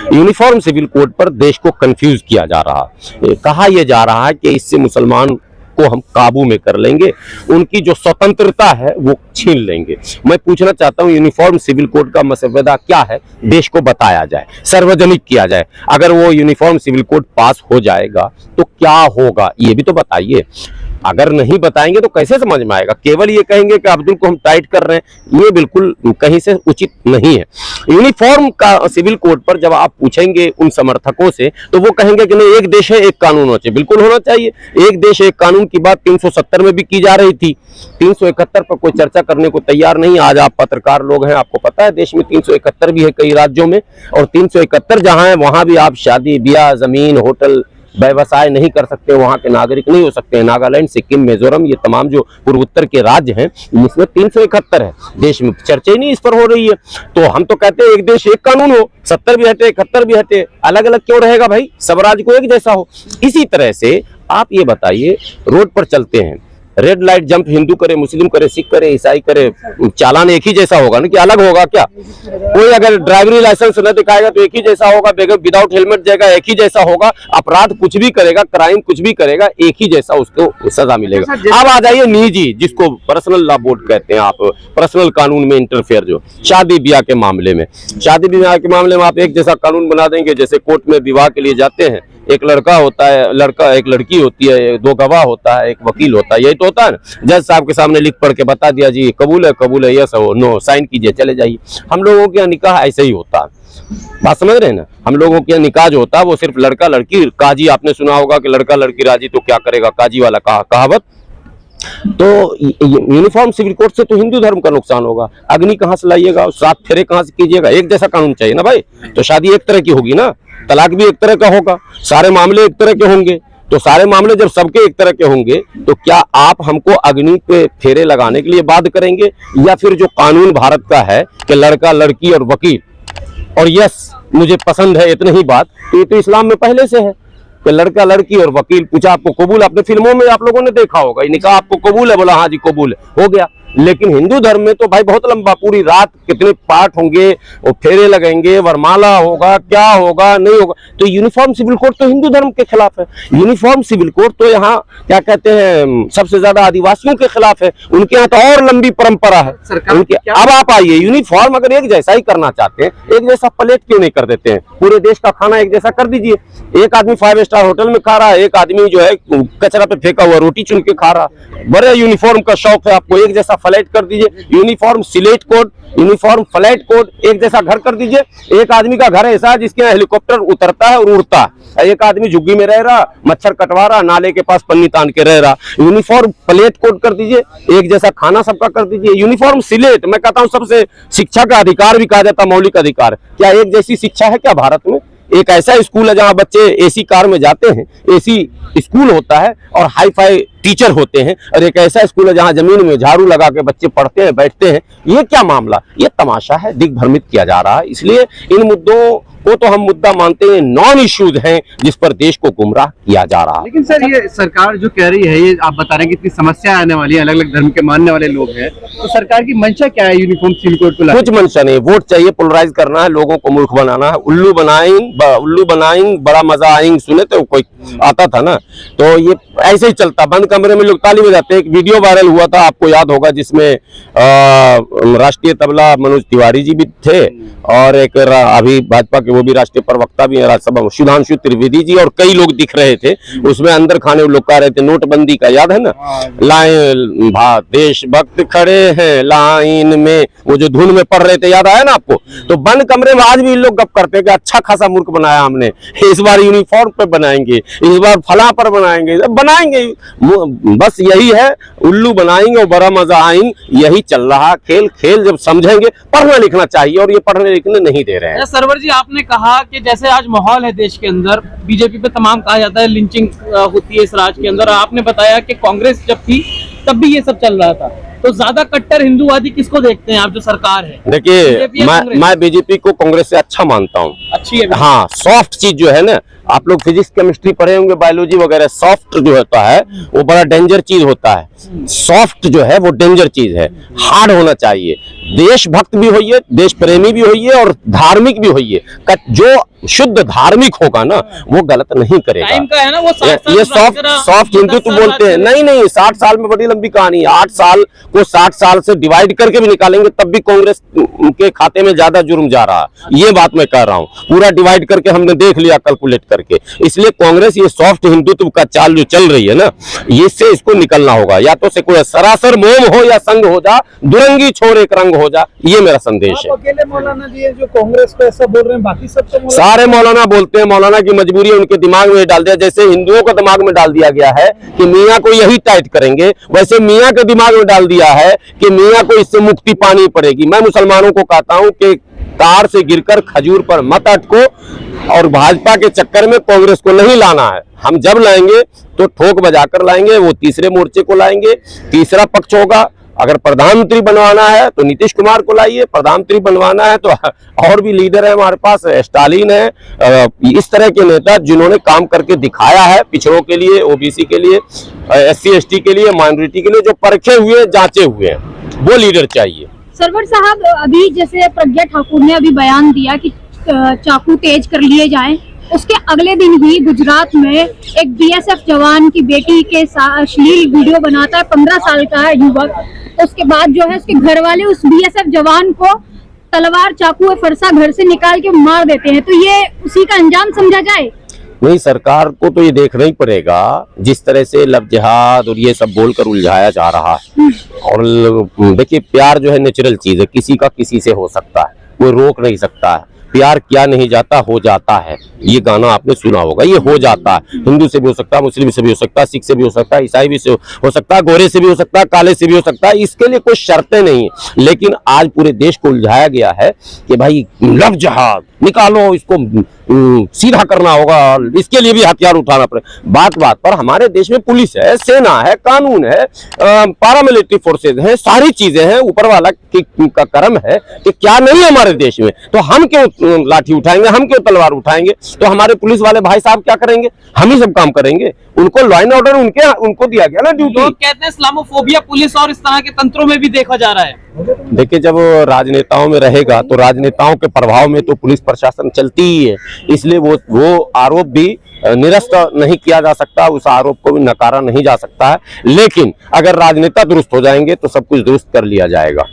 Uniform civil code पर देश को कंफ्यूज किया जा रहा है। कहा यह जा रहा है कि इससे मुसलमान को हम काबू में कर लेंगे, उनकी जो स्वतंत्रता है वो छीन लेंगे। मैं पूछना चाहता हूं, यूनिफॉर्म सिविल कोड का मसवदा क्या है, देश को बताया जाए, सार्वजनिक किया जाए। अगर वो यूनिफॉर्म सिविल कोड पास हो जाएगा तो क्या होगा ये भी तो बताइए। अगर नहीं बताएंगे तो कैसे समझ में आएगा? केवल ये कहेंगे कि अब्दुल को हम टाइट कर रहे हैं, ये बिल्कुल कहीं से उचित नहीं है। यूनिफॉर्म का सिविल कोड पर जब आप पूछेंगे उन समर्थकों से तो वो कहेंगे कि नहीं, एक देश है एक कानून होना चाहिए। बिल्कुल होना चाहिए, एक देश एक कानून की बात 370 में भी की जा रही थी, 371 पर कोई चर्चा करने को तैयार नहीं। आज आप पत्रकार लोग हैं, आपको पता है देश में 371 भी है कई राज्यों में, और 371 जहां है वहां भी आप शादी ब्याह, जमीन, होटल, व्यवसाय नहीं कर सकते, वहां के नागरिक नहीं हो सकते हैं। नागालैंड, सिक्किम, मिजोरम, ये तमाम जो पूर्वोत्तर के राज्य हैं इसमें 371 है। देश में चर्चा ही नहीं इस पर हो रही है। तो हम तो कहते हैं एक देश एक कानून हो, 70 भी हटे, 71 भी हटे, अलग अलग क्यों रहेगा भाई? सब राज्य को एक जैसा हो। इसी तरह से आप ये बताइए, रोड पर चलते हैं, रेड लाइट जंप हिंदू करे, मुस्लिम करे, सिख करे, ईसाई करे, चालान एक ही जैसा होगा ना कि अलग होगा क्या? कोई अगर ड्राइवरी लाइसेंस न दिखाएगा तो एक ही जैसा होगा, विदाउट हेलमेट जाएगा एक ही जैसा होगा, अपराध कुछ भी करेगा, क्राइम कुछ भी करेगा, एक ही जैसा उसको सजा मिलेगा। अब आ जाइए निजी, जिसको पर्सनल लॉ बोर्ड कहते हैं आप, पर्सनल कानून में इंटरफेयर, जो शादी ब्याह के मामले में, शादी ब्याह के मामले में आप एक जैसा कानून बना देंगे। जैसे कोर्ट में विवाह के लिए जाते हैं, एक लड़का होता है, लड़का एक लड़की होती है, 2 गवाह होता है, एक वकील होता है, यही तो होता है ना। जज साहब के सामने लिख पढ़ के बता दिया जी कबूल है, यस हो, नो, साइन कीजिए, चले जाइए। हम लोगों के यहाँ निकाह ऐसे ही होता है, बात समझ रहे हैं ना? हम लोगों के यहाँ निकाह जो होता है वो सिर्फ लड़का लड़की, काजी आपने सुना होगा कि लड़का लड़की राजी तो क्या करेगा, काजी वाला कहावत। तो यूनिफॉर्म सिविल कोड से तो हिंदू धर्म का नुकसान होगा। अग्नि कहाँ से लाइएगा, 7 फेरे कहाँ से कीजिएगा? एक जैसा कानून चाहिए ना भाई। तो शादी एक तरह की होगी ना, तलाक भी एक तरह का होगा, सारे मामले एक तरह के होंगे। तो सारे मामले जब सबके एक तरह के होंगे तो क्या आप हमको अग्नि पे फेरे लगाने के लिए बाध्य करेंगे? या फिर जो कानून भारत का है कि लड़का लड़की और वकील और यस मुझे पसंद है, इतनी ही बात, तो ये तो इस्लाम में पहले से है कि लड़का लड़की और वकील। पूछा आपको कबूल, आपने फिल्मों में आप लोगों ने देखा होगा, निकाह आपको कबूल है, बोला हाँ जी कबूल है, हो गया। लेकिन हिंदू धर्म में तो भाई बहुत लंबा, पूरी रात कितने पाठ होंगे, वो फेरे लगेंगे, वरमाला होगा, क्या होगा नहीं होगा। तो यूनिफॉर्म सिविल कोड तो हिंदू धर्म के खिलाफ है। यूनिफॉर्म सिविल कोड तो यहाँ क्या कहते हैं, सबसे ज्यादा आदिवासियों के खिलाफ है। उनके यहाँ तो और लंबी परंपरा है उनके। अब आप आइए, यूनिफॉर्म अगर एक जैसा ही करना चाहते हैं, एक जैसा प्लेट क्यों नहीं कर देते हैं? पूरे देश का खाना एक जैसा कर दीजिए। एक आदमी 5 स्टार होटल में खा रहा है, एक आदमी जो है कचरा पे फेंका हुआ रोटी चुन के खा रहा है। बड़े यूनिफॉर्म का शौक है आपको, एक जैसा फ्लैट कर दीजिए, यूनिफॉर्म सिलेट कोड, यूनिफॉर्म फ्लैट कोड, एक जैसा घर कर दीजिए। एक आदमी का घर ऐसा है जिसके यहाँ हेलीकॉप्टर उतरता है और उड़ता है, एक आदमी झुग्गी में रह रहा, मच्छर कटवा रहा, नाले के पास पन्नी तान के रह रहा। यूनिफॉर्म प्लेट कोड कर दीजिए, एक जैसा खाना सबका कर दीजिए। यूनिफॉर्म सिलेट, मैं कहता हूं सबसे शिक्षा का अधिकार भी कहा जाता, मौलिक अधिकार। क्या एक जैसी शिक्षा है क्या भारत में? एक ऐसा स्कूल है जहां बच्चे एसी कार में जाते हैं, एसी स्कूल होता है और हाई फाई टीचर होते हैं, और एक ऐसा स्कूल है जहां जमीन में झाड़ू लगा के बच्चे पढ़ते हैं, बैठते हैं। ये क्या मामला, ये तमाशा है, दिग्भ्रमित किया जा रहा है। इसलिए इन मुद्दों को तो हम मुद्दा मानते हैं, नॉन इश्यूज हैं जिस पर देश को गुमराह किया जा रहा है। लेकिन सर ये सरकार जो कह रही है, ये आप बता रहे हैं कि इतनी समस्या आने वाली है, अलग अलग धर्म के मानने वाले लोग हैं, तो सरकार की मंशा क्या है यूनिफॉर्म सिविल कोड को? कुछ मंशा नहीं, वोट चाहिए, पोलराइज करना है, लोगों को मूर्ख बनाना है। उल्लू बनाएंगे बड़ा मजा आएंगे, सुने तो कोई आता था ना। तो ये ऐसे ही चलता, बंद कमरे में लोग ताली बजाते। एक वीडियो वायरल हुआ था, आपको याद होगा, जिसमें राष्ट्रीय तबला मनोज तिवारी जी भी थे और एक अभी भाजपा के वो भी राष्ट्रीय प्रवक्ता भी है राज्यसभा में, सुधांशु त्रिवेदी जी, और कई लोग दिख रहे थे उसमें। अंदर खाने लोग कह रहे थे नोटबंदी का, याद है ना, लाइन देशभक्त खड़े हैं लाइन में, वो जो धुन में पढ़ रहे थे, याद आया ना आपको? तो बंद कमरे में आज भी इन लोग गप करते हैं कि अच्छा खासा मूर्ख बनाया हमने, इस बार यूनिफॉर्म पे बनाएंगे, इस बार फला पर बनाएंगे, बस यही है, उल्लू बनाएंगे और बड़ा मजा आएंगे, यही चल रहा खेल। खेल जब समझेंगे, पढ़ना लिखना चाहिए, और ये पढ़ने लिखने नहीं दे रहे हैं। सरवर जी, आपने कहा कि जैसे आज माहौल है देश के अंदर, बीजेपी पे तमाम कहा जाता है लिंचिंग होती है इस राज्य के अंदर, आपने बताया कि कांग्रेस जब थी तब भी ये सब चल रहा था, तो ज्यादा कट्टर हिंदूवादी किसको देखते हैं आप, जो सरकार है? देखिए, मैं बीजेपी को कांग्रेस से अच्छा मानता हूँ, अच्छी है। हाँ, सॉफ्ट चीज जो है ना, आप लोग फिजिक्स केमिस्ट्री पढ़े होंगे, बायोलॉजी वगैरह, सॉफ्ट जो होता है वो बड़ा डेंजर चीज होता है। सॉफ्ट जो है वो डेंजर चीज है, हार्ड होना चाहिए। देशभक्त भी होइए, देश प्रेमी भी होइए और धार्मिक भी होइए। जो शुद्ध धार्मिक होगा ना वो गलत नहीं करेगा। टाइम का है ना वो 60 साल ये सॉफ्ट हिंदुत्व बोलते हैं। नहीं 60 साल में बड़ी लंबी कहानी है। 8 साल को 60 साल से डिवाइड करके भी निकालेंगे तब भी कांग्रेस के खाते में ज्यादा जुर्म जा रहा है। ये बात मैं कह रहा हूँ, पूरा डिवाइड करके हमने देख लिया कैलकुलेट करके। इसलिए कांग्रेस ये सॉफ्ट हिंदुत्व का चाल जो चल रही है ना, इससे इसको निकलना होगा। या तो से कोई सरासर मोम हो या संग हो जा, दुरंगी छोर एक रंग हो जा, ये मेरा संदेश है। अकेले मौलाना जी जो कांग्रेस को ऐसा बोल रहे हैं, बाकी सब तो सारे मौलाना बोलते हैं। मौलाना की मजबूरी है, उनके दिमाग में डाल दिया, जैसे हिंदुओं को दिमाग में डाल दिया गया है कि मियाँ को यही टाइट करेंगे, वैसे मियाँ के दिमाग में डाल दिया है कि मियाँ को इससे मुक्ति पानी पड़ेगी। मैं मुसलमानों को कहता हूं कि कार से गिरकर खजूर पर मत अटको और भाजपा के चक्कर में कांग्रेस को नहीं लाना है। हम जब लाएंगे तो ठोक बजाकर लाएंगे, वो तीसरे मोर्चे को लाएंगे। तीसरा पक्ष होगा, अगर प्रधानमंत्री बनवाना है तो नीतीश कुमार को लाइए, प्रधानमंत्री बनवाना है तो और भी लीडर है हमारे पास, स्टालिन है, इस तरह के नेता जिन्होंने काम करके दिखाया है पिछड़ों के लिए, ओबीसी के लिए, SC ST के लिए, माइनॉरिटी के लिए, जो परखे हुए जांचे हुए हैं, वो लीडर चाहिए। सरवर साहब, अभी जैसे प्रज्ञा ठाकुर ने अभी बयान दिया कि चाकू तेज कर लिए जाएं, उसके अगले दिन ही गुजरात में एक BSF जवान की बेटी के साथ अश्लील वीडियो बनाता है, 15 साल का है युवक। उसके बाद जो है उसके घर वाले उस BSF जवान को तलवार, चाकू और फरसा घर से निकाल के मार देते हैं। तो ये उसी का अंजाम समझा जाए? नहीं, सरकार को तो ये देखना ही पड़ेगा, जिस तरह से लव जिहाद और ये सब बोलकर उलझाया जा रहा है। और देखिए, प्यार जो है नेचुरल चीज है, किसी का किसी से हो सकता है, कोई रोक नहीं सकता है। प्यार क्या नहीं जाता, हो जाता है। ये गाना आपने सुना होगा, ये हो जाता है। हिंदू से भी हो सकता है, मुस्लिम से भी हो सकता है, सिख से भी हो सकता है, ईसाई भी से हो सकता है, गोरे से भी हो सकता है, काले से भी हो सकता है। इसके लिए कोई शर्तें नहीं है। लेकिन आज पूरे देश को उलझाया गया है कि भाई लव जिहाद निकालो, इसको सीधा करना होगा, इसके लिए भी हथियार उठाना पड़े। बात बात पर हमारे देश में पुलिस है, सेना है, कानून है, पैरामिलिट्री फोर्सेज हैं, सारी चीजें हैं। ऊपर वाला का करम है कि क्या नहीं है हमारे देश में, तो हम क्यों लाठी उठाएंगे, हम क्यों तलवार उठाएंगे? तो हमारे पुलिस वाले भाई साहब क्या करेंगे? हम ही सब काम करेंगे। उनको लॉ एंड ऑर्डर उनको दिया गया ना ड्यूटी। लोग कहते हैं इस्लामोफोबिया पुलिस और इस तरह के तंत्रों में भी देखा जा रहा है। देखिए, जब राजनेताओं में रहेगा तो राजनेताओं के प्रभाव में तो पुलिस प्रशासन चलती ही है, इसलिए वो आरोप भी निरस्त नहीं किया जा सकता, उस आरोप को भी नकारा नहीं जा सकता है। लेकिन अगर राजनेता दुरुस्त हो जाएंगे तो सब कुछ दुरुस्त कर लिया जाएगा।